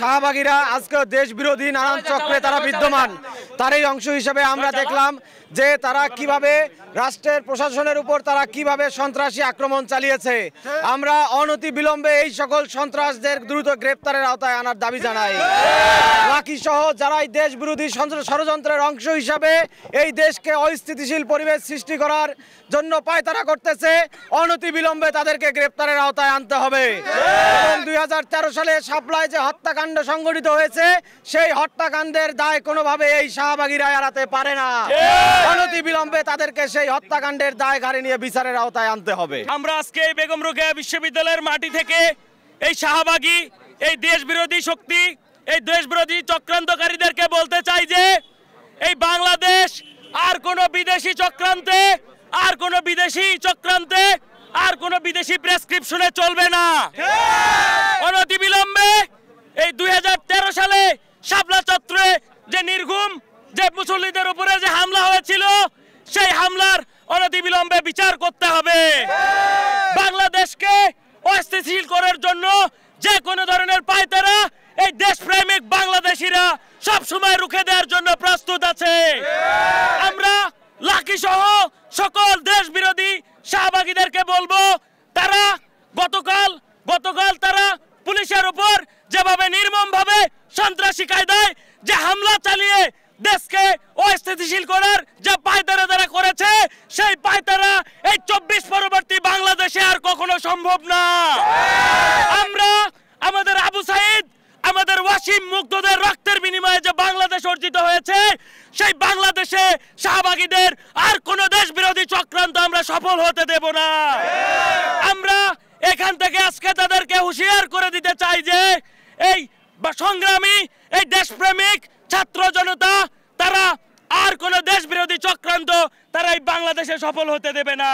শাহবাগীরা আজকে দেশ বিরোধী নানান চক্রে তারা বিদ্যমান। তারই অংশ হিসেবে আমরা দেখলাম যে তারা কিভাবে রাষ্ট্রের প্রশাসনের উপর তারা কিভাবে সন্ত্রাসী আক্রমণ চালিয়েছে। আমরা অনতি বিলম্বে এই সকল সন্ত্রাসদের দ্রুত গ্রেপ্তারের আওতায় আনার দাবি জানাই। লাকি সহ যারা এই দেশ বিরোধী ষড়যন্ত্রের অংশ হিসাবে এই দেশকে অস্থিতিশীল পরিবেশ সৃষ্টি করার জন্য পায়তারা করতেছে, অনতি বিলম্বে তাদেরকে গ্রেপ্তারের আওতায় আনতে হবে। এবং 2013 সালে শাপলায় যে হত্যাকাণ্ড সংঘটিত হয়েছে সেই হত্যাকাণ্ডের দায় কোনোভাবে এই শাহবাগীরা এড়াতে পারে না। অনতি বিলম্বে তাদেরকে সেই হত্যাকাণ্ডের দায় ঘাড়ে নিয়ে বিচারের আওতায় আনতে হবে। আমরা আজকে বেগম রোকেয়া বিশ্ববিদ্যালয়ের মাটি থেকে এই শাহবাগী, এই দেশ বিরোধী শক্তি, এই দেশ বিরোধী চক্রান্তকারীদেরকে বলতে চাই যে এই বাংলাদেশ আর কোনো বিদেশি চক্রান্তে, আর কোনো বিদেশি প্রেসক্রিপশনে চলবে না। অনতি বিলম্বে এই 2013 সালে শাপলা চত্বরে যে নির্ঘুম যে মুসল্লিদের উপরে যে হামলা হয়েছিল সেই হামলার অনতি বিলম্বে বিচার করতে হবে। বাংলাদেশকে অস্থিতিশীল করার জন্য যে কোনো ধরনের পায়তারা এই দেশপ্রেমিক বাংলাদেশিরা সব সময় রুখে দেওয়ার জন্য প্রস্তুত আছে। আমরা লাকি সহ সকল দেশ বিরোধী শাহবাগীদেরকে বলবো, তারা গতকাল তারা পুলিশের উপর যেভাবে নির্মমভাবে সন্ত্রাসী কায়দায় যে হামলা চালিয়ে দেশকে অস্থিতিশীল করার যে পায়তারা তারা করেছে, সেই পায়তারা এই 24 পরবর্তী বাংলাদেশে আর কখনো সম্ভব না। আমরা আমাদের আবু সাইদ, আমাদের ওয়াসিম মুগ্ধদের রক্তের বিনিময়ে যে বাংলাদেশ অর্জিত হয়েছে, সেই বাংলাদেশে শাহবাগীদের আর কোন দেশ বিরোধী চক্রান্ত আমরা সফল হতে দেব না। আমরা এখান থেকে আজকে তাদেরকে হুঁশিয়ার করে দিতে চাই যে এই সংগ্রামী, এই দেশপ্রেমিক ছাত্র জনতা তারা আর কোন দেশ বিরোধী চক্রান্ত তারা এই বাংলাদেশে সফল হতে দেবে না।